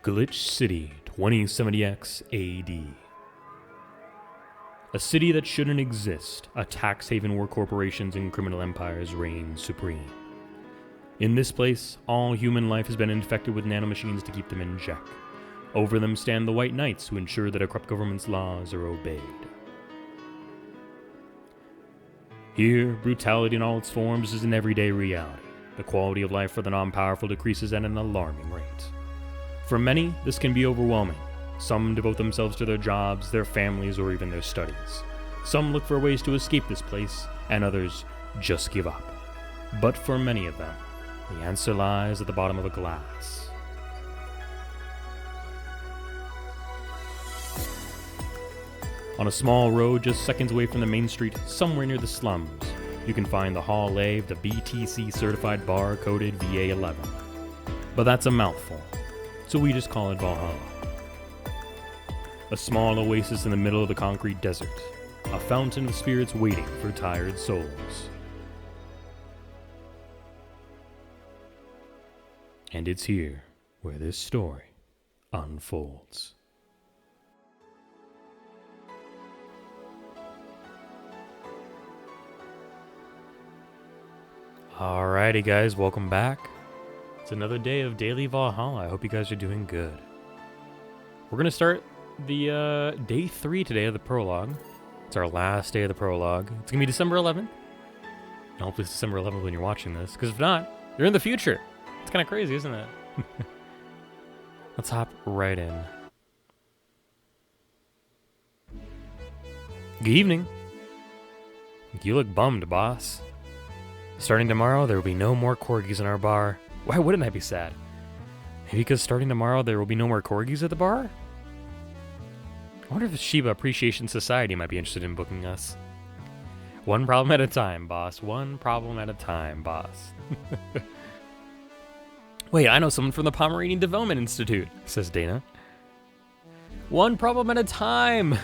Glitch City, 2070X AD. A city that shouldn't exist, a tax haven where corporations and criminal empires reign supreme. In this place, all human life has been infected with nanomachines to keep them in check. Over them stand the White Knights who ensure that a corrupt government's laws are obeyed. Here, brutality in all its forms is an everyday reality. The quality of life for the non-powerful decreases at an alarming rate. For many, this can be overwhelming. Some devote themselves to their jobs, their families, or even their studies. Some look for ways to escape this place, and others just give up. But for many of them, the answer lies at the bottom of a glass. On a small road just seconds away from the main street, somewhere near the slums, you can find the HallA, the BTC certified bar coded Va-11. But that's a mouthful, so we just call it Valhalla. A small oasis in the middle of the concrete desert, a fountain of spirits waiting for tired souls. And it's here where this story unfolds. Alrighty guys, welcome back. It's another day of Daily Valhalla. I hope you guys are doing good. We're going to start the day 3 today of the prologue. It's our last day of the prologue. It's going to be December 11th. And hopefully it's December 11th when you're watching this, because if not, you're in the future. It's kind of crazy, isn't it? Let's hop right in. Good evening. You look bummed, boss. Starting tomorrow, there will be no more Corgis in our bar. Why wouldn't that be sad? Maybe because starting tomorrow, there will be no more Corgis at the bar? I wonder if the Shiba Appreciation Society might be interested in booking us. One problem at a time, boss. One problem at a time, boss. Wait, I know someone from the Pomeranian Development Institute, says Dana. One problem at a time!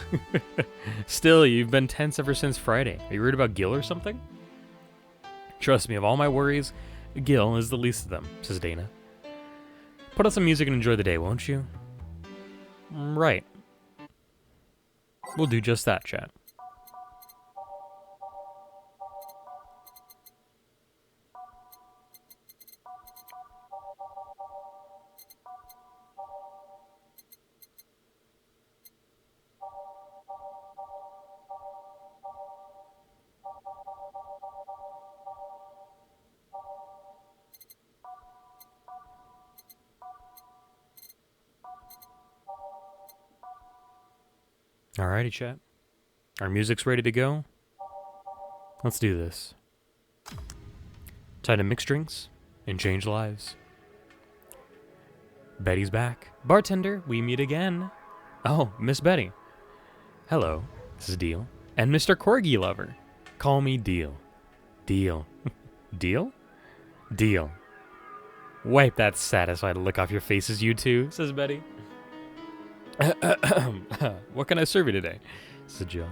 Still, you've been tense ever since Friday. Are you worried about Gil or something? Trust me, of all my worries, Gil is the least of them, says Dana. Put on some music and enjoy the day, won't you? Right. We'll do just that, chat. Alrighty, chat. Our music's ready to go. Let's do this. Time to mix drinks and change lives. Betty's back. Bartender, we meet again. Oh, Miss Betty. Hello, this is Deal. And Mr. Corgi Lover. Call me Deal. Deal. Deal? Deal. Wipe that satisfied look off your faces, you two, says Betty. What can I serve you today? Says Jill.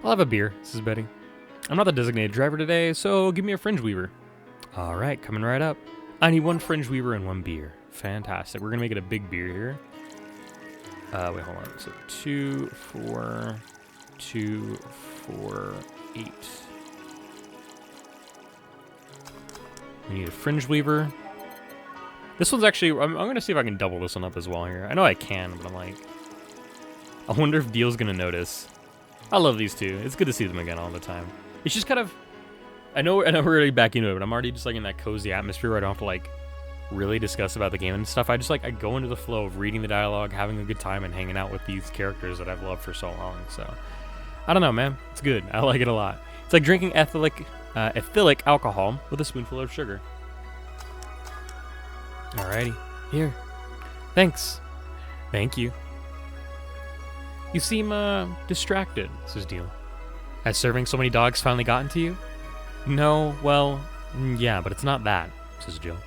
I'll have a beer, says Betty. I'm not the designated driver today, so give me a fringe weaver. All right, coming right up. I need one fringe weaver and one beer. Fantastic. We're going to make it a big beer here. Wait, hold on. So 2, 4, 2, 4, 8. We need a fringe weaver. This one's actually, I'm going to see if I can double this one up as well here. I know I can, but I'm like, I wonder if Deal's going to notice. I love these two. It's good to see them again all the time. It's just kind of, I know we're already back into it, but I'm already just like in that cozy atmosphere where I don't have to like really discuss about the game and stuff. I just like, I go into the flow of reading the dialogue, having a good time, and hanging out with these characters that I've loved for so long. So, I don't know, man. It's good. I like it a lot. It's like drinking ethylic alcohol with a spoonful of sugar. Alrighty. Here. Thanks. Thank you. You seem, distracted, says Deal. Has serving so many dogs finally gotten to you? No, well, yeah, but it's not that, says Jill.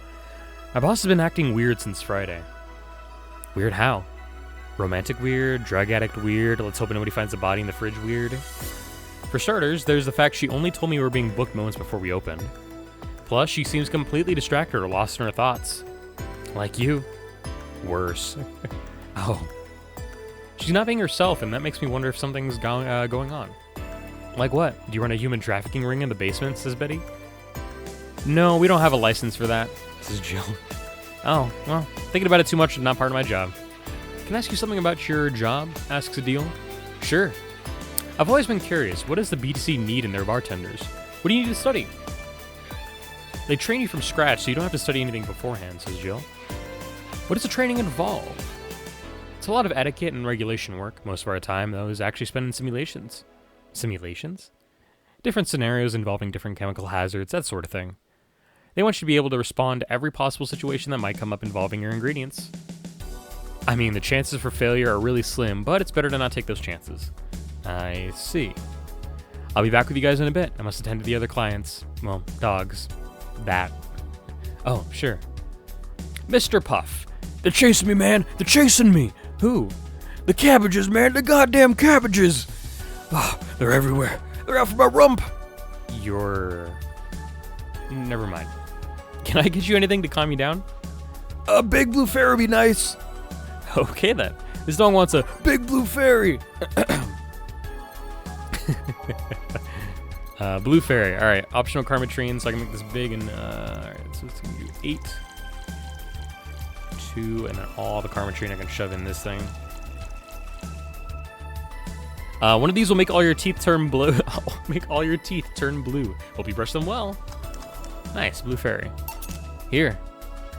My boss has been acting weird since Friday. Weird how? Romantic weird, drug addict weird, let's hope nobody finds the body in the fridge weird. For starters, there's the fact she only told me we were being booked moments before we opened. Plus, she seems completely distracted or lost in her thoughts. Like you. Worse. Oh. She's not being herself, and that makes me wonder if something's going on. Like what? Do you run a human trafficking ring in the basement, says Betty. No, we don't have a license for that, says Jill. Oh, well, thinking about it too much is not part of my job. Can I ask you something about your job? Asks Adil. Sure. I've always been curious, what does the BTC need in their bartenders? What do you need to study? They train you from scratch, so you don't have to study anything beforehand, says Jill. What does the training involve? It's a lot of etiquette and regulation work. Most of our time, though, is actually spent in simulations. Simulations? Different scenarios involving different chemical hazards, that sort of thing. They want you to be able to respond to every possible situation that might come up involving your ingredients. I mean, the chances for failure are really slim, but it's better to not take those chances. I see. I'll be back with you guys in a bit. I must attend to the other clients. Well, dogs. That. Oh, sure. Mr. Puff. They're chasing me, man. They're chasing me. Who? The cabbages, man. The goddamn cabbages. Oh, they're everywhere. They're out for my rump. Never mind. Can I get you anything to calm you down? A big blue fairy would be nice. Okay, then. This dog wants a big blue fairy. Blue fairy. All right. Optional karmatrine, so I can make this big. And all right. So it's gonna do 8, 2, and then all the karmatrine I can shove in this thing. One of these will make all your teeth turn blue. Make all your teeth turn blue. Hope you brush them well. Nice, blue fairy. Here.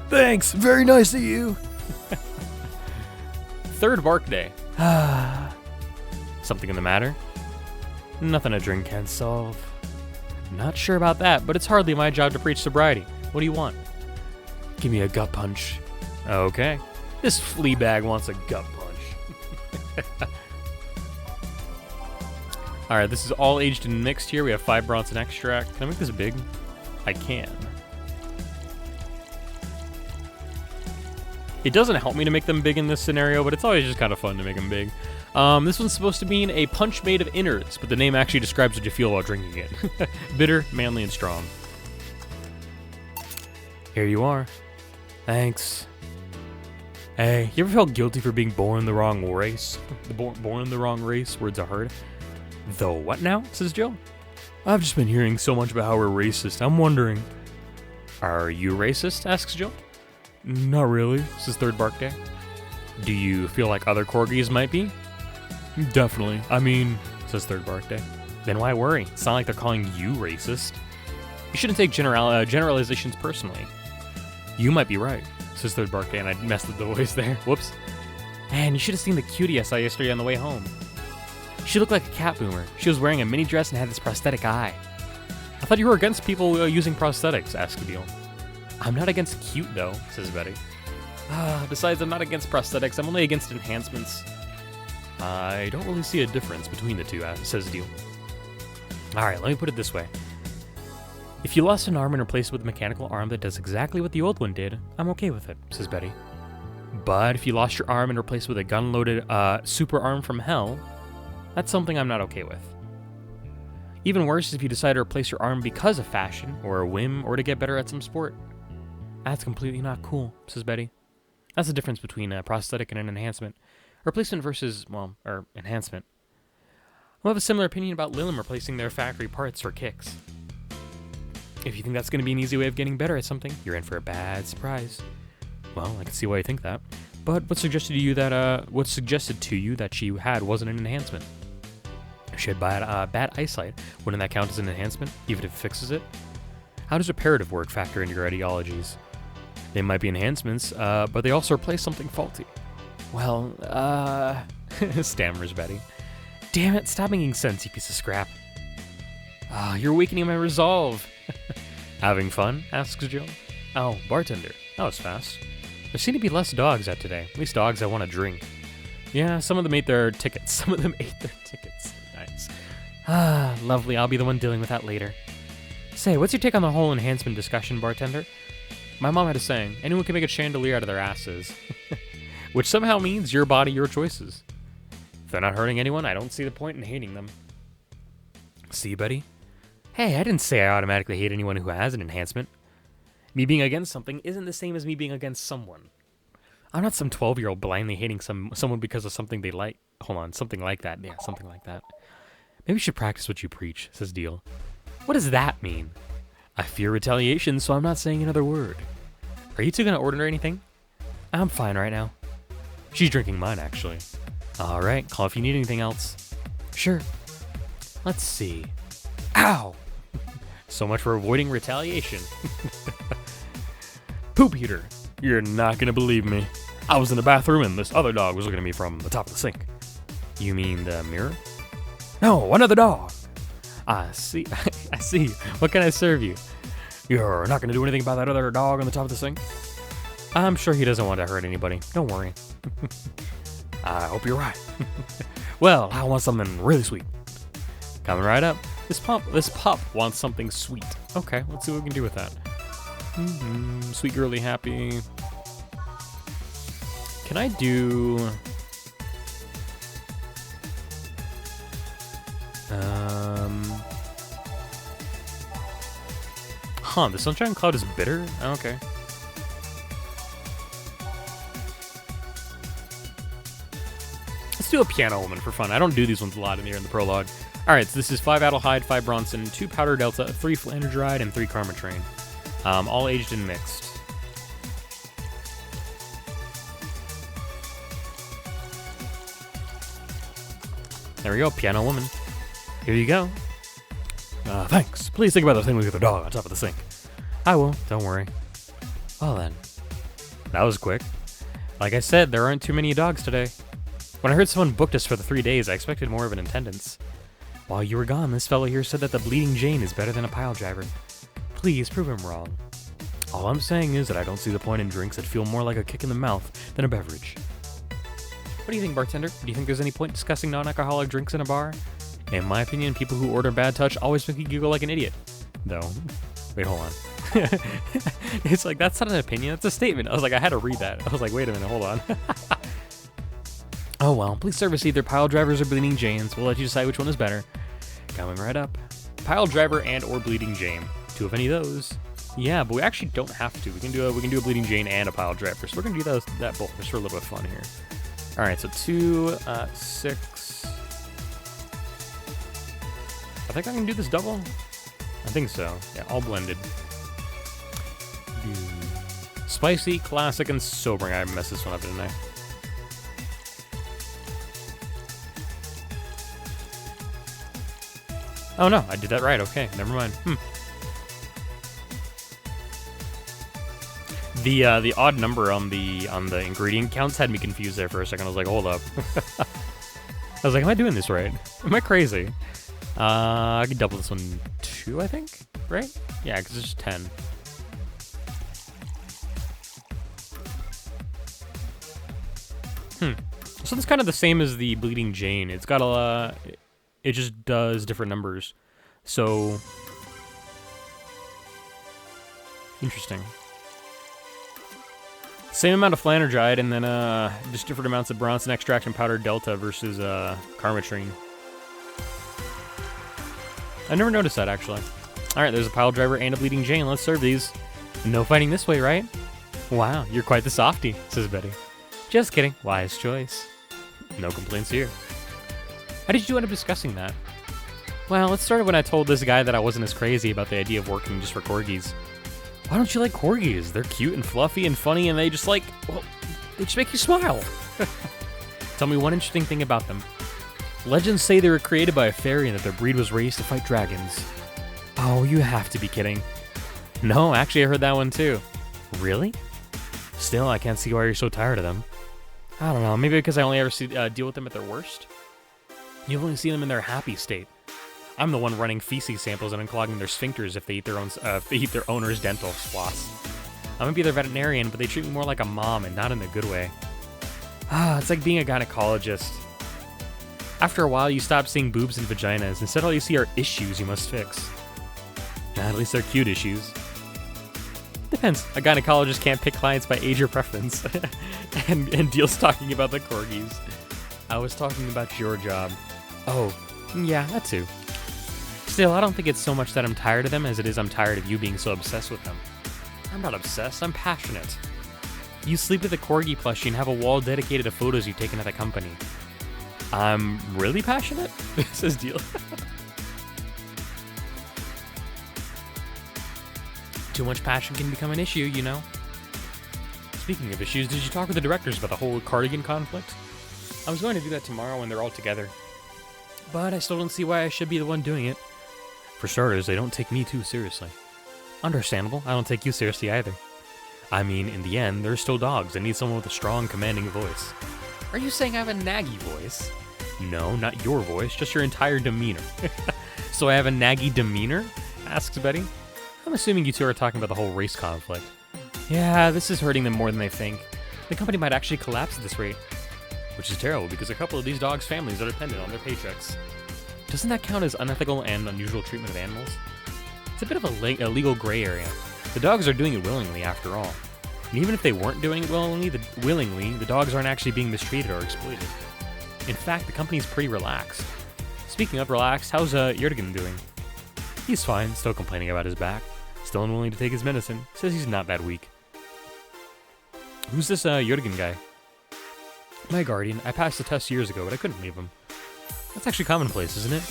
Thanks. Very nice of you. Third bark day. Something in the matter? Nothing a drink can solve. Not sure about that, but it's hardly my job to preach sobriety. What do you want? Give me a gut punch. Okay. This flea bag wants a gut punch. Alright, this is all aged and mixed here. We have 5 Bronson extract. Can I make this big? I can. It doesn't help me to make them big in this scenario, but it's always just kind of fun to make them big. This one's supposed to mean a punch made of innards, but the name actually describes what you feel while drinking it. Bitter, manly, and strong. Here you are. Thanks. Hey, you ever felt guilty for being born the wrong race? Born the wrong race, words are hard. The what now? Says Jill. I've just been hearing so much about how we're racist. I'm wondering. Are you racist? Asks Jill. Not really, says Third Bark Day. Do you feel like other Corgis might be? Definitely. I mean, says Third Bark Day. Then why worry? It's not like they're calling you racist. You shouldn't take generalizations personally. You might be right, says Third Bark Day, and I messed with the voice there. Whoops. Man, you should have seen the cutie I saw yesterday on the way home. She looked like a cat boomer. She was wearing a mini dress and had this prosthetic eye. I thought you were against people using prosthetics, asked Adil. I'm not against cute, though, says Betty. Besides, I'm not against prosthetics. I'm only against enhancements. I don't really see a difference between the two, says Adil. Alright, let me put it this way. If you lost an arm and replaced it with a mechanical arm that does exactly what the old one did, I'm okay with it, says Betty. But if you lost your arm and replaced it with a gun-loaded super arm from hell, that's something I'm not okay with. Even worse is if you decide to replace your arm because of fashion, or a whim, or to get better at some sport. That's completely not cool, says Betty. That's the difference between a prosthetic and an enhancement. Replacement versus, enhancement. I'll have a similar opinion about Lilim replacing their factory parts for kicks. If you think that's going to be an easy way of getting better at something, you're in for a bad surprise. Well, I can see why you think that. But what suggested to you that she had wasn't an enhancement? If she had bad eyesight, wouldn't that count as an enhancement, even if it fixes it? How does reparative work factor into your ideologies? They might be enhancements, but they also replace something faulty. Well, stammers Betty. Damn it, stop making sense, you piece of scrap. You're weakening my resolve. Having fun? Asks Jill. Oh, bartender. That was fast. There seem to be less dogs out today. At least dogs that want to drink. Yeah, some of them ate their tickets. Nice. Lovely. I'll be the one dealing with that later. Say, what's your take on the whole enhancement discussion, bartender? My mom had a saying, anyone can make a chandelier out of their asses. Which somehow means your body, your choices. If they're not hurting anyone, I don't see the point in hating them. See, Betty? Hey, I didn't say I automatically hate anyone who has an enhancement. Me being against something isn't the same as me being against someone. I'm not some 12-year-old blindly hating someone because of something they like. Hold on, something like that. Yeah, something like that. Maybe you should practice what you preach, says Deal. What does that mean? I fear retaliation, so I'm not saying another word. Are you two gonna order anything? I'm fine right now. She's drinking mine, actually. All right, call if you need anything else. Sure. Let's see. Ow! So much for avoiding retaliation. Poop eater. You're not gonna believe me. I was in the bathroom and this other dog was looking at me from the top of the sink. You mean the mirror? No, another dog. I see. I see. What can I serve you? You're not gonna do anything about that other dog on the top of the sink? I'm sure he doesn't want to hurt anybody. Don't worry. I hope you're right. Well, I want something really sweet. Coming right up. This pup wants something sweet. Okay, let's see what we can do with that. Sweet girly happy. Can I do... the Sunshine Cloud is bitter? Oh, okay. Let's do a Piano Woman for fun. I don't do these ones a lot in here in the prologue. Alright, so this is 5 Adelhyde, 5 Bronson, 2 Powder Delta, 3 Flanerdride, and 3 Karma Train. All aged and mixed. There we go, Piano Woman. Here you go. Thanks. Please think about the thing with the dog on top of the sink. I will, don't worry. Well then. That was quick. Like I said, there aren't too many dogs today. When I heard someone booked us for the 3 days, I expected more of an attendance. While you were gone, this fellow here said that the Bleeding Jane is better than a pile driver. Please prove him wrong. All I'm saying is that I don't see the point in drinks that feel more like a kick in the mouth than a beverage. What do you think, bartender? Do you think there's any point discussing non-alcoholic drinks in a bar? In my opinion, people who order Bad Touch always make you giggle like an idiot. Though, wait, hold on. It's like, that's not an opinion, that's a statement. I was like, I had to read that. I was like, wait a minute, hold on. Oh well, please service either Pile Drivers or Bleeding Janes. We'll let you decide which one is better. Coming right up. Pile Driver and or Bleeding Jane. 2 of any of those. Yeah, but we actually don't have to. We can do a Bleeding Jane and a Pile Driver. So we're gonna do that both just for a little bit of fun here. Alright, so 2, 6. I think I can do this double. I think so. Yeah, all blended. Spicy, classic, and sobering. I messed this one up, didn't I? Oh no, I did that right. Okay, never mind. The odd number on the ingredient counts had me confused there for a second. I was like, hold up. I was like, am I doing this right? Am I crazy? I could double this one 2, I think, right? Yeah, because it's just 10. So it's kind of the same as the Bleeding Jane. It's got a it just does different numbers. So interesting. Same amount of Flanerdride and then just different amounts of Bronson Extract and Powdered Delta versus Karma Train. I never noticed that, actually. Alright, there's a Pile Driver and a Bleeding Jane. Let's serve these. No fighting this way, right? Wow, you're quite the softie, says Betty. Just kidding. Wise choice. No complaints here. How did you end up discussing that? Well, it started when I told this guy that I wasn't as crazy about the idea of working just for Corgis. Why don't you like Corgis? They're cute and fluffy and funny, and they just they just make you smile. Tell me one interesting thing about them. Legends say they were created by a fairy and that their breed was raised to fight dragons. Oh, you have to be kidding. No, actually I heard that one too. Really? Still, I can't see why you're so tired of them. I don't know, maybe because I only ever deal with them at their worst? You've only seen them in their happy state. I'm the one running feces samples and unclogging their sphincters if they eat their owner's dental floss. I'm gonna be their veterinarian, but they treat me more like a mom and not in a good way. It's like being a gynecologist. After a while, you stop seeing boobs and vaginas. Instead, all you see are issues you must fix. At least they're cute issues. Depends. A gynecologist can't pick clients by age or preference. and Deal's talking about the Corgis. I was talking about your job. Oh, yeah, that too. Still, I don't think it's so much that I'm tired of them as it is I'm tired of you being so obsessed with them. I'm not obsessed, I'm passionate. You sleep with a Corgi plushie and have a wall dedicated to photos you've taken at the company. I'm really passionate, says Deal. Too much passion can become an issue, you know. Speaking of issues, did you talk with the directors about the whole cardigan conflict? I was going to do that tomorrow when they're all together. But I still don't see why I should be the one doing it. For starters, they don't take me too seriously. Understandable, I don't take you seriously either. I mean, in the end, they're still dogs and need someone with a strong, commanding voice. Are you saying I have a naggy voice? No, not your voice, just your entire demeanor. So I have a naggy demeanor? Asks Betty. I'm assuming you two are talking about the whole race conflict. Yeah, this is hurting them more than they think. The company might actually collapse at this rate. Which is terrible, because a couple of these dogs' families are dependent on their paychecks. Doesn't that count as unethical and unusual treatment of animals? It's a bit of a legal gray area. The dogs are doing it willingly, after all. And even if they weren't doing it willingly, the dogs aren't actually being mistreated or exploited. In fact, the company's pretty relaxed. Speaking of relaxed, how's Jurgen doing? He's fine, still complaining about his back. Still unwilling to take his medicine. Says he's not that weak. Who's this Jurgen guy? My guardian. I passed the test years ago, but I couldn't leave him. That's actually commonplace, isn't it?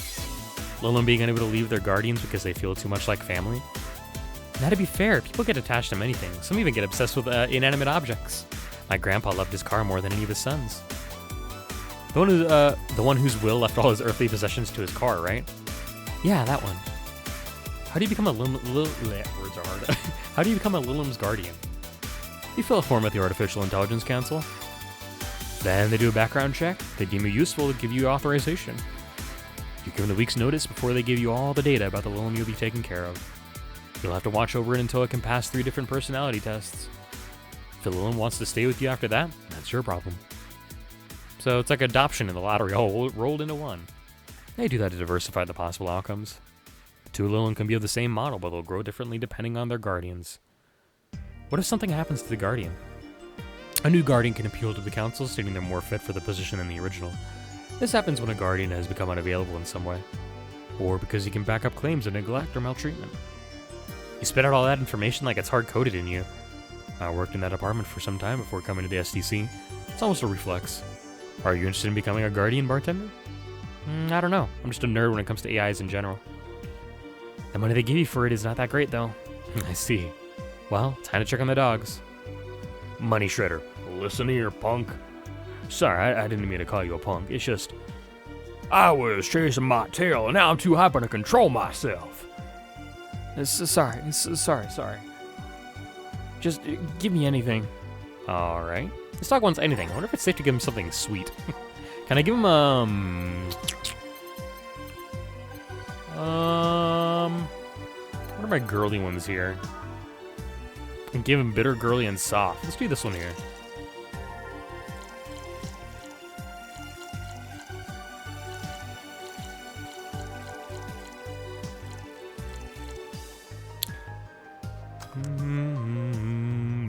Lilum being unable to leave their guardians because they feel too much like family. Now, to be fair, people get attached to many things. Some even get obsessed with inanimate objects. My grandpa loved his car more than any of his sons. The one whose will left all his earthly possessions to his car, right? Yeah, that one. How do you become a words are hard. How do you become a Lilum's guardian? You fill a form with the Artificial Intelligence Council. Then they do a background check. They deem you useful to give you authorization. You give them a week's notice before they give you all the data about the Lilum you'll be taking care of. You'll have to watch over it until it can pass 3 different personality tests. If the Lilum wants to stay with you after that, that's your problem. So it's like adoption in the lottery, all rolled into one. They do that to diversify the possible outcomes. 2 Lilum can be of the same model, but they'll grow differently depending on their guardians. What if something happens to the guardian? A new guardian can appeal to the council, stating they're more fit for the position than the original. This happens when a guardian has become unavailable in some way, or because he can back up claims of neglect or maltreatment. You spit out all that information like it's hard-coded in you. I worked in that department for some time before coming to the SDC. It's almost a reflex. Are you interested in becoming a guardian bartender? I don't know. I'm just a nerd when it comes to AIs in general. The money they give you for it is not that great, though. I see. Well, time to check on the dogs. Money Shredder. Listen here, punk. Sorry, I didn't mean to call you a punk. It's just, I was chasing my tail, and now I'm too hyper to control myself. Sorry. Just give me anything. All right. This dog wants anything. I wonder if it's safe to give him something sweet. Can I give him, what are my girly ones here? I can give him bitter, girly, and soft. Let's do this one here.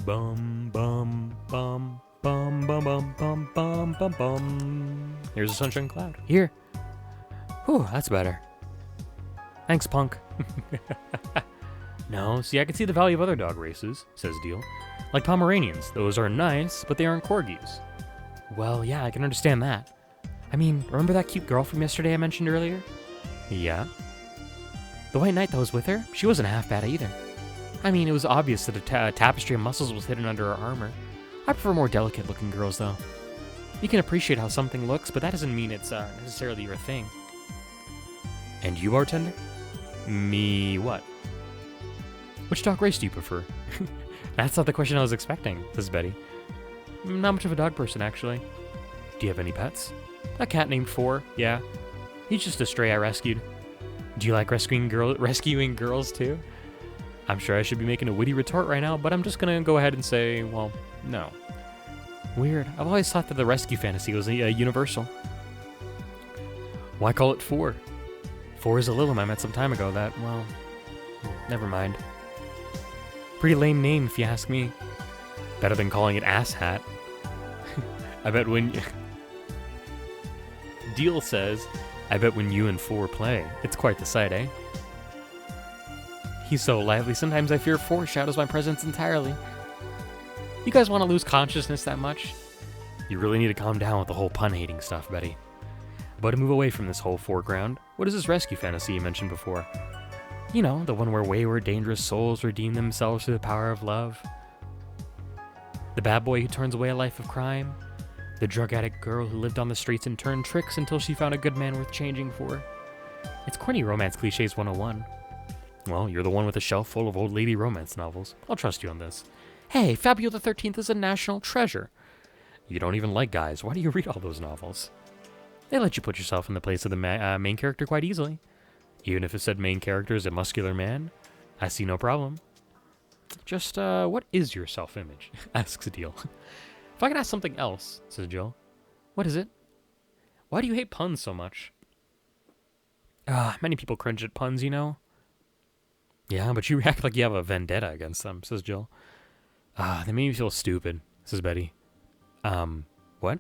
Bum bum bum bum bum bum bum bum bum bum. Here's a sunshine cloud. Here. Whew, that's better. Thanks, punk. No, see, I can see the value of other dog races, says Deal. Like Pomeranians. Those are nice, but they aren't Corgis. Well, yeah, I can understand that. I mean, remember that cute girl from yesterday I mentioned earlier? Yeah. The white knight that was with her, she wasn't half bad either. I mean, it was obvious that a tapestry of muscles was hidden under her armor. I prefer more delicate-looking girls, though. You can appreciate how something looks, but that doesn't mean it's necessarily your thing. And you, bartender? Me what? Which dog race do you prefer? That's not the question I was expecting, says Betty. Not much of a dog person, actually. Do you have any pets? A cat named Four, yeah. He's just a stray I rescued. Do you like rescuing girls, too? I'm sure I should be making a witty retort right now, but I'm just gonna go ahead and say, well, no. Weird. I've always thought that the rescue fantasy was universal. Why call it Four? Four is a Lilum I met some time ago that, well, never mind. Pretty lame name if you ask me. Better than calling it Ass Hat. I bet when... Deal says, I bet when you and Four play, it's quite the sight, eh? He's so lively, sometimes I fear foreshadows my presence entirely. You guys want to lose consciousness that much? You really need to calm down with the whole pun-hating stuff, Betty. But to move away from this whole foreground, what is this rescue fantasy you mentioned before? You know, the one where wayward, dangerous souls redeem themselves through the power of love. The bad boy who turns away a life of crime. The drug addict girl who lived on the streets and turned tricks until she found a good man worth changing for. It's corny romance cliches 101. Well, you're the one with a shelf full of old lady romance novels. I'll trust you on this. Hey, Fabio the 13th is a national treasure. You don't even like guys. Why do you read all those novels? They let you put yourself in the place of the main character quite easily. Even if it said main character is a muscular man, I see no problem. Just, what is your self-image? Asks Adil. If I can ask something else, says Jill. What is it? Why do you hate puns so much? Many people cringe at puns, you know. Yeah, but you act like you have a vendetta against them, says Jill. They made me feel stupid, says Betty. What?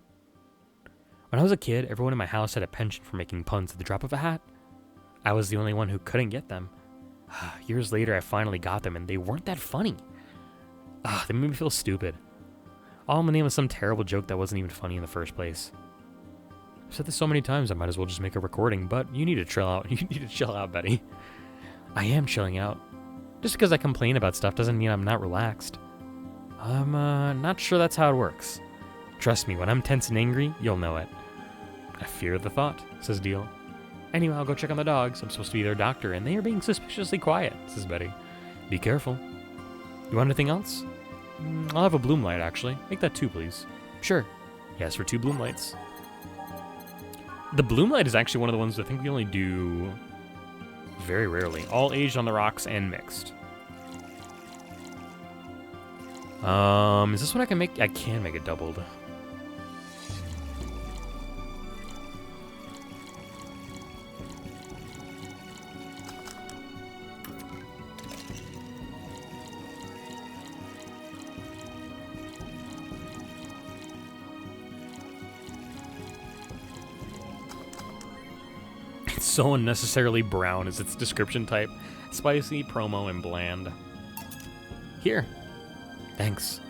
When I was a kid, everyone in my house had a penchant for making puns at the drop of a hat. I was the only one who couldn't get them. Years later, I finally got them, and they weren't that funny. They made me feel stupid. All in the name of some terrible joke that wasn't even funny in the first place. I've said this so many times, I might as well just make a recording, but you need to chill out. You need to chill out, Betty. I am chilling out. Just because I complain about stuff doesn't mean I'm not relaxed. I'm, not sure that's how it works. Trust me, when I'm tense and angry, you'll know it. I fear the thought, says Deal. Anyway, I'll go check on the dogs. I'm supposed to be their doctor, and they are being suspiciously quiet, says Betty. Be careful. You want anything else? I'll have a bloom light, actually. Make that 2, please. Sure. Yes, for 2 bloom lights. The bloom light is actually one of the ones I think we only do very rarely. All aged on the rocks and mixed. Is this one I can make? I can make it doubled. It's so unnecessarily brown as its description type. Spicy, promo, and bland. Here. Thanks.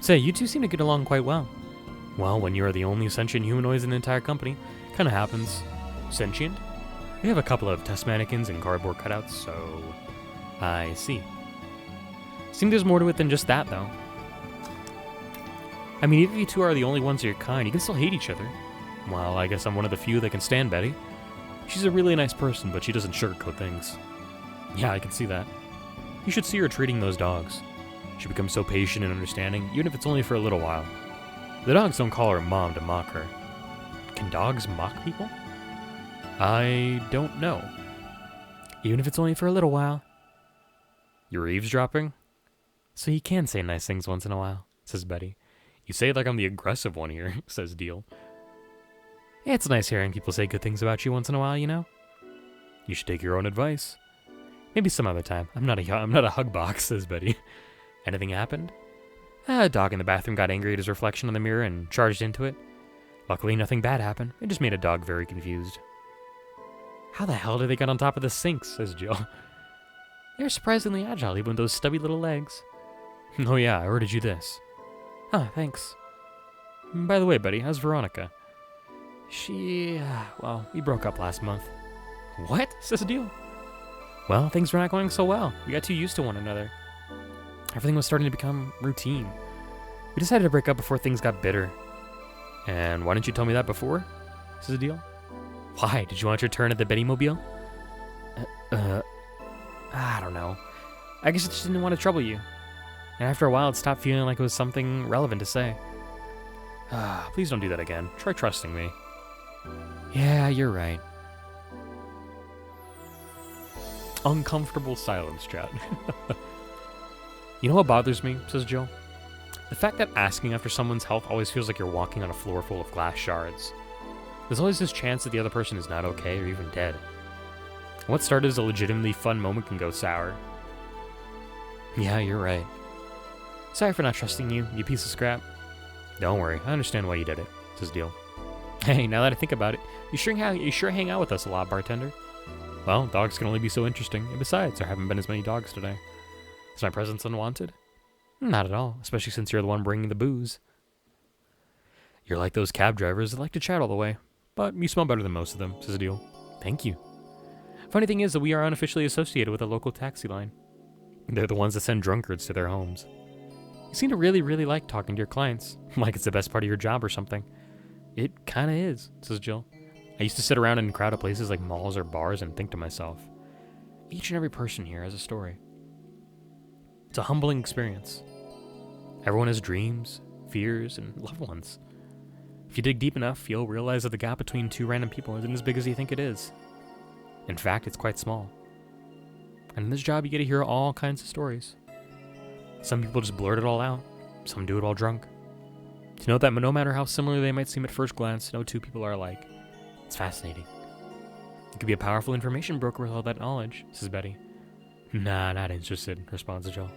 Say, you two seem to get along quite well. Well, when you are the only sentient humanoids in the entire company, kinda happens. Sentient? We have a couple of test mannequins and cardboard cutouts, so... I see. Seems there's more to it than just that, though. I mean, even if you two are the only ones of your kind, you can still hate each other. Well, I guess I'm one of the few that can stand Betty. She's a really nice person, but she doesn't sugarcoat things. Yeah, I can see that. You should see her treating those dogs. She becomes so patient and understanding, even if it's only for a little while. The dogs don't call her mom to mock her. Can dogs mock people? I don't know. Even if it's only for a little while. You're eavesdropping? So you can say nice things once in a while, says Betty. You say it like I'm the aggressive one here, says Deal. Yeah, it's nice hearing people say good things about you once in a while, you know? You should take your own advice. Maybe some other time. I'm not a hug box, says Betty. Anything happened? A dog in the bathroom got angry at his reflection on the mirror and charged into it. Luckily, nothing bad happened. It just made a dog very confused. How the hell did they get on top of the sink, says Jill. They're surprisingly agile, even with those stubby little legs. Oh yeah, I ordered you this. Ah, thanks. By the way, Betty, how's Veronica? Well, we broke up last month. What? Says Deal. Well, things were not going so well. We got too used to one another. Everything was starting to become routine. We decided to break up before things got bitter. And why didn't you tell me that before? Says Deal. Why? Did you want your turn at the Bettymobile? I don't know. I guess I just didn't want to trouble you. And after a while, it stopped feeling like it was something relevant to say. Please don't do that again. Try trusting me. Yeah, you're right. Uncomfortable silence, chat. You know what bothers me, says Jill? The fact that asking after someone's health always feels like you're walking on a floor full of glass shards. There's always this chance that the other person is not okay or even dead. What started as a legitimately fun moment can go sour. Yeah, you're right. Sorry for not trusting you, you piece of scrap. Don't worry, I understand why you did it, says Deal. Hey, now that I think about it, you sure hang out with us a lot, bartender. Well, dogs can only be so interesting, and besides, there haven't been as many dogs today. Is my presence unwanted? Not at all, especially since you're the one bringing the booze. You're like those cab drivers that like to chat all the way. But you smell better than most of them, says Deal. Thank you. Funny thing is that we are unofficially associated with a local taxi line. They're the ones that send drunkards to their homes. You seem to really, really like talking to your clients, like it's the best part of your job or something. It kinda is, says Jill. I used to sit around in crowded places like malls or bars and think to myself, each and every person here has a story. It's a humbling experience. Everyone has dreams, fears, and loved ones. If you dig deep enough, you'll realize that the gap between two random people isn't as big as you think it is. In fact, it's quite small. And in this job, you get to hear all kinds of stories. Some people just blurt it all out. Some do it while drunk. To know that no matter how similar they might seem at first glance, no two people are alike. It's fascinating. You could be a powerful information broker with all that knowledge, says Betty. Nah, not interested, responds Jill.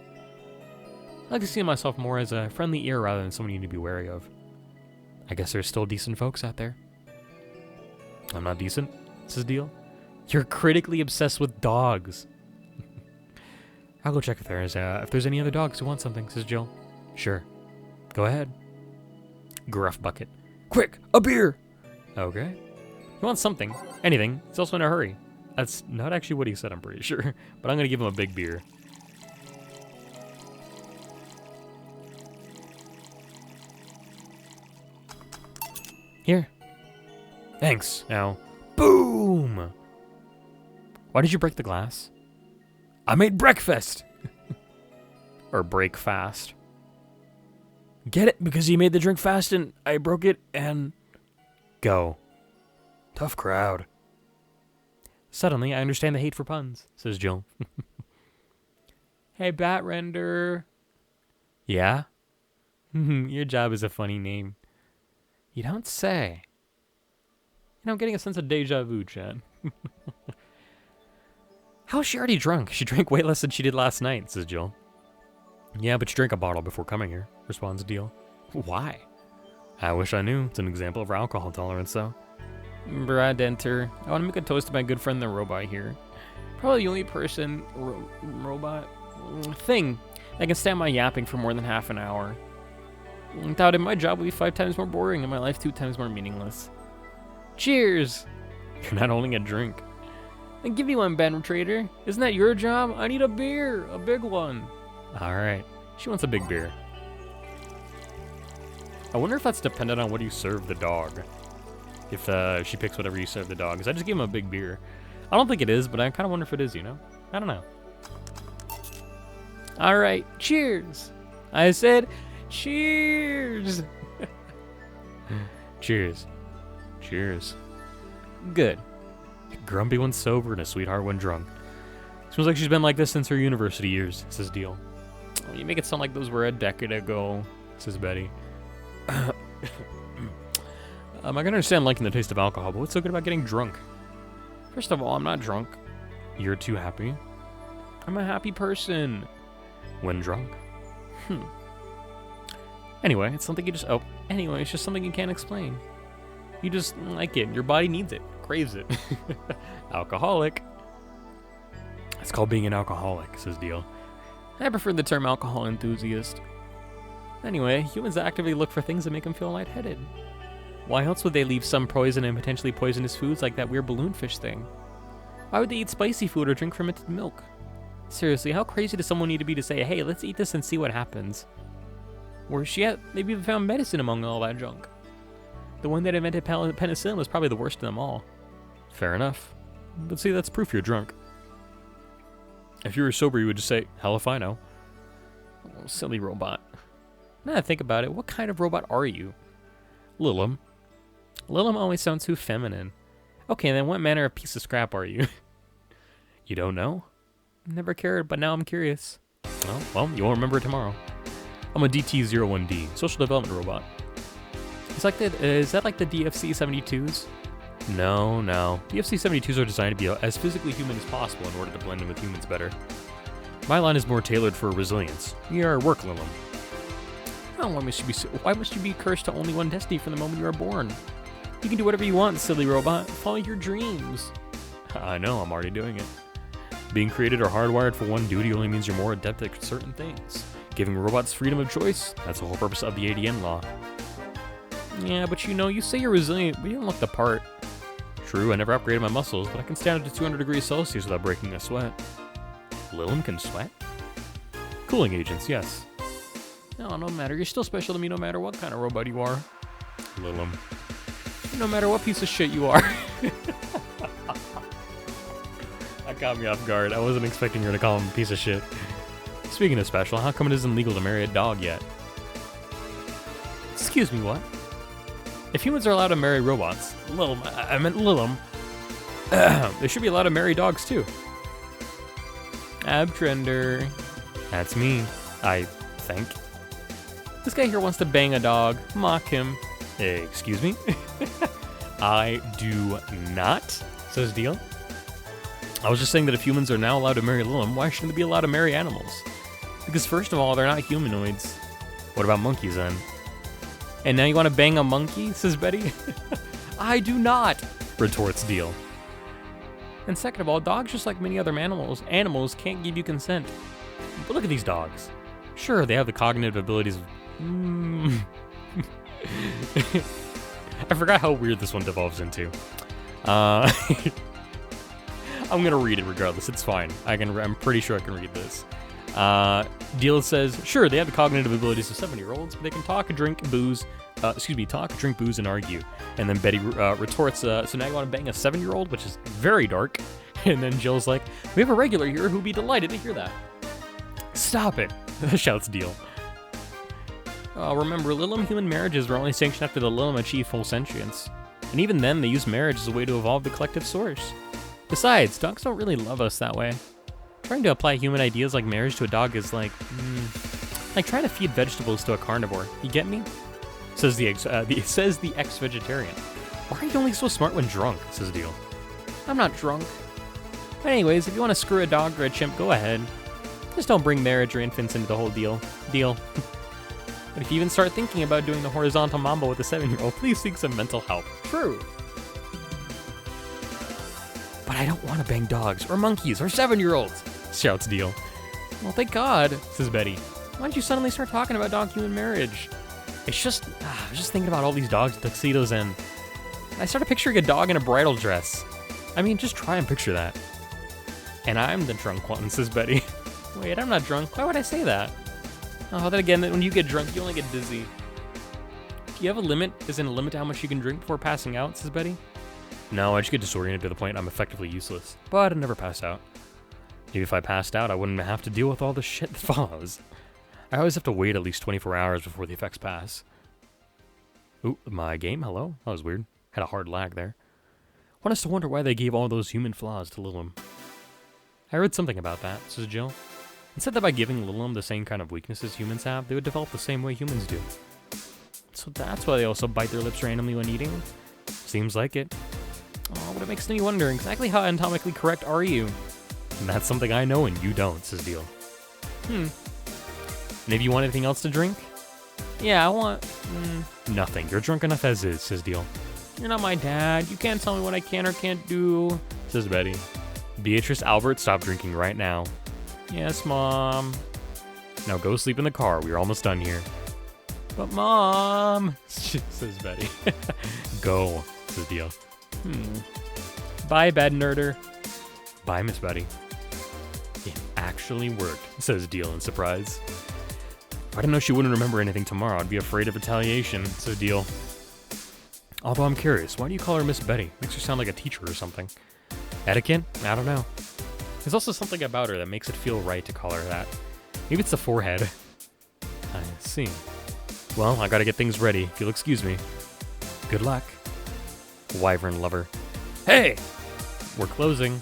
I like to see myself more as a friendly ear rather than someone you need to be wary of. I guess there's still decent folks out there. I'm not decent, says Deal. You're critically obsessed with dogs. I'll go check if there's any other dogs who want something, says Jill. Sure. Go ahead. Gruff bucket. Quick, a beer! Okay. He wants something. Anything. He's also in a hurry. That's not actually what he said, I'm pretty sure. But I'm gonna give him a big beer. Here. Thanks. Now, boom! Why did you break the glass? I made breakfast! Or break fast. Get it? Because you made the drink fast and I broke it and... Go. Tough crowd. Suddenly, I understand the hate for puns, says Jill. Hey, Batrender. Yeah? Your job is a funny name. You don't say. You know, I'm getting a sense of deja vu, Chad. How is she already drunk? She drank way less than she did last night, says Jill. Yeah, but she drank a bottle before coming here, responds Deal. Why? I wish I knew. It's an example of her alcohol tolerance, though. Brad Denter. I want to make a toast to my good friend the robot here. Probably the only person, robot, thing that can stand my yapping for more than half an hour. Without him, my job would be 5 times more boring and my life 2 times more meaningless. Cheers! You're not holding a drink. Then give me one, Ben Trader. Isn't that your job? I need a beer, a big one. Alright, she wants a big beer. I wonder if that's dependent on what you serve the dog. If she picks whatever you serve the dog. Because I just gave him a big beer. I don't think it is, but I kind of wonder if it is, you know? I don't know. Alright, cheers! I said, cheers! Cheers. Cheers. Good. A grumpy when sober and a sweetheart when drunk. Seems like she's been like this since her university years, says Deal. Oh, you make it sound like those were a decade ago, says Betty. I can understand liking the taste of alcohol, but what's so good about getting drunk? First of all, I'm not drunk. You're too happy. I'm a happy person. When drunk. Anyway, it's something you just... Oh, anyway, it's just something you can't explain. You just like it. Your body needs it. Craves it. Alcoholic. It's called being an alcoholic, says Deal. I prefer the term alcohol enthusiast. Anyway, humans actively look for things that make them feel lightheaded. Why else would they leave some poison and potentially poisonous foods like that weird balloonfish thing? Why would they eat spicy food or drink fermented milk? Seriously, how crazy does someone need to be to say, hey, let's eat this and see what happens? Worse yet, they've even found medicine among all that junk. The one that invented penicillin was probably the worst of them all. Fair enough. But see, that's proof you're drunk. If you were sober, you would just say, hell if I know. Oh, silly robot. Now that I think about it, what kind of robot are you? Lilum. Lilum always sounds too feminine. Okay, then what manner of piece of scrap are you? You don't know? Never cared, but now I'm curious. Well, you won't remember it tomorrow. I'm a DT-01D, social development robot. Is that like the DFC-72s? No. DFC-72s are designed to be as physically human as possible in order to blend in with humans better. My line is more tailored for resilience. We are work, Lilum. Oh, why must you be cursed to only one destiny from the moment you are born? You can do whatever you want, silly robot. Follow your dreams. I know, I'm already doing it. Being created or hardwired for one duty only means you're more adept at certain things. Giving robots freedom of choice, that's the whole purpose of the ADN law. Yeah, but you say you're resilient, but you don't look the part. True, I never upgraded my muscles, but I can stand up to 200 degrees Celsius without breaking a sweat. Lilum can sweat? Cooling agents, yes. No matter. You're still special to me no matter what kind of robot you are. Lilum. No matter what piece of shit you are. That got me off guard. I wasn't expecting her to call him a piece of shit. Speaking of special, how come it isn't legal to marry a dog yet? Excuse me, what? If humans are allowed to marry robots, I meant Lilum, they should be allowed to marry dogs too. Abtrender. That's me, I think. This guy here wants to bang a dog. Mock him. Hey, excuse me? I do not, says Deal. I was just saying that if humans are now allowed to marry Lilum, why shouldn't they be allowed to marry animals? Because first of all, they're not humanoids. What about monkeys then? And now you want to bang a monkey, says Betty? I do not, retorts Deal. And second of all, dogs, just like many other animals can't give you consent. But look at these dogs. Sure, they have the cognitive abilities of... I forgot how weird this one devolves into. I'm gonna read it regardless, it's fine. I'm pretty sure I can read this. Deal says, sure, they have the cognitive abilities of 7-year-olds, but they can talk, drink, booze, and argue. And then Betty retorts, so now you want to bang a 7-year-old, which is very dark. And then Jill's like, we have a regular here who'd be delighted to hear that. Stop it, shouts Deal. Remember, Lilum human marriages were only sanctioned after the Lilum achieved full sentience. And even then, they used marriage as a way to evolve the collective source. Besides, dogs don't really love us that way. Trying to apply human ideas like marriage to a dog is like trying to feed vegetables to a carnivore. You get me? Says the ex-vegetarian. Why are you only so smart when drunk? Says Deal. I'm not drunk. But anyways, if you want to screw a dog or a chimp, go ahead. Just don't bring marriage or infants into the whole deal. But if you even start thinking about doing the horizontal mambo with a 7-year-old, please seek some mental help. True. But I don't want to bang dogs or monkeys or 7-year-olds, shouts Deal. Well, thank God, says Betty. Why don't you suddenly start talking about dog-human marriage? It's just, I was just thinking about all these dogs with tuxedos and I started picturing a dog in a bridal dress. I mean, just try and picture that. And I'm the drunk one, says Betty. Wait, I'm not drunk. Why would I say that? Oh, then again, when you get drunk, you only get dizzy. Do you have a limit? Is there a limit to how much you can drink before passing out, says Betty? No, I just get disoriented to the point I'm effectively useless. But I never pass out. Maybe if I passed out, I wouldn't have to deal with all the shit that follows. I always have to wait at least 24 hours before the effects pass. Ooh, my game? Hello? That was weird. Had a hard lag there. Want us to wonder why they gave all those human flaws to Lilum. I read something about that, says Jill. It said that by giving Lilum the same kind of weaknesses humans have, they would develop the same way humans do. So that's why they also bite their lips randomly when eating? Seems like it. Oh, but it makes me wonder, exactly how anatomically correct are you? And that's something I know and you don't, says Deal. Maybe you want anything else to drink? Yeah, I want... nothing. You're drunk enough as is, says Deal. You're not my dad. You can't tell me what I can or can't do, says Betty. Beatrice Albert, stop drinking right now. Yes, Mom. Now go sleep in the car. We're almost done here. But Mom, says Betty. Go, says Deal. Bye, bed nerder. Bye, Miss Betty. It actually worked, says Deal in surprise. If I didn't know she wouldn't remember anything tomorrow, I'd be afraid of retaliation, says Deal. Although I'm curious, why do you call her Miss Betty? Makes her sound like a teacher or something. Etiquette? I don't know. There's also something about her that makes it feel right to call her that. Maybe it's the forehead. I see. Well, I gotta get things ready, if you'll excuse me. Good luck. Wyvern lover. Hey! We're closing.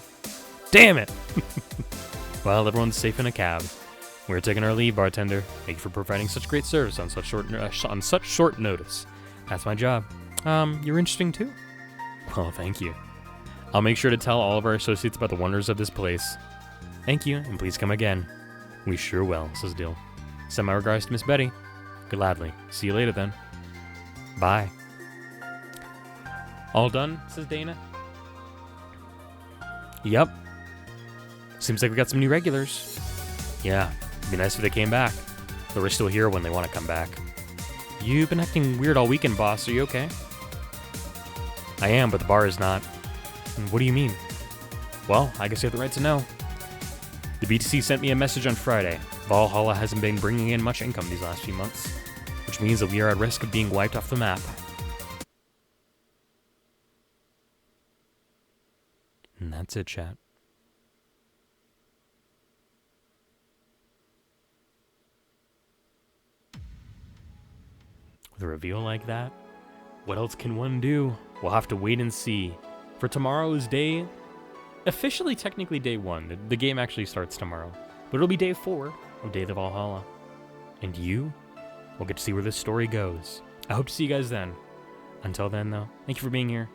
Damn it! Well, everyone's safe in a cab. We're taking our leave, bartender. Thank you for providing such great service on such short notice. That's my job. You're interesting too? Well, thank you. I'll make sure to tell all of our associates about the wonders of this place. Thank you, and please come again. We sure will, says Dill. Send my regards to Miss Betty. Gladly. See you later then. Bye. All done, says Dana. Yep. Seems like we got some new regulars. Yeah, it'd be nice if they came back. They were still here when they want to come back. You've been acting weird all weekend, boss. Are you okay? I am, but the bar is not. What do you mean? Well, I guess you have the right to know. The BTC sent me a message on Friday. Va-11HallA hasn't been bringing in much income these last few months, which means that we are at risk of being wiped off the map. And that's it, chat. With a reveal like that, what else can one do? We'll have to wait and see. For tomorrow's day, officially technically day 1. The game actually starts tomorrow. But it'll be day 4 of Daily Va11HallA. And you will get to see where this story goes. I hope to see you guys then. Until then, though, thank you for being here.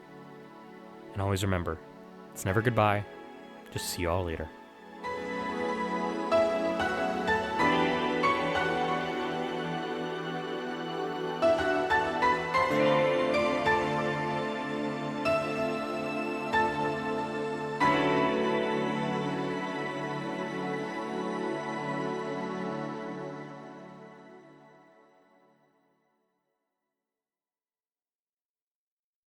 And always remember, it's never goodbye. Just see you all later.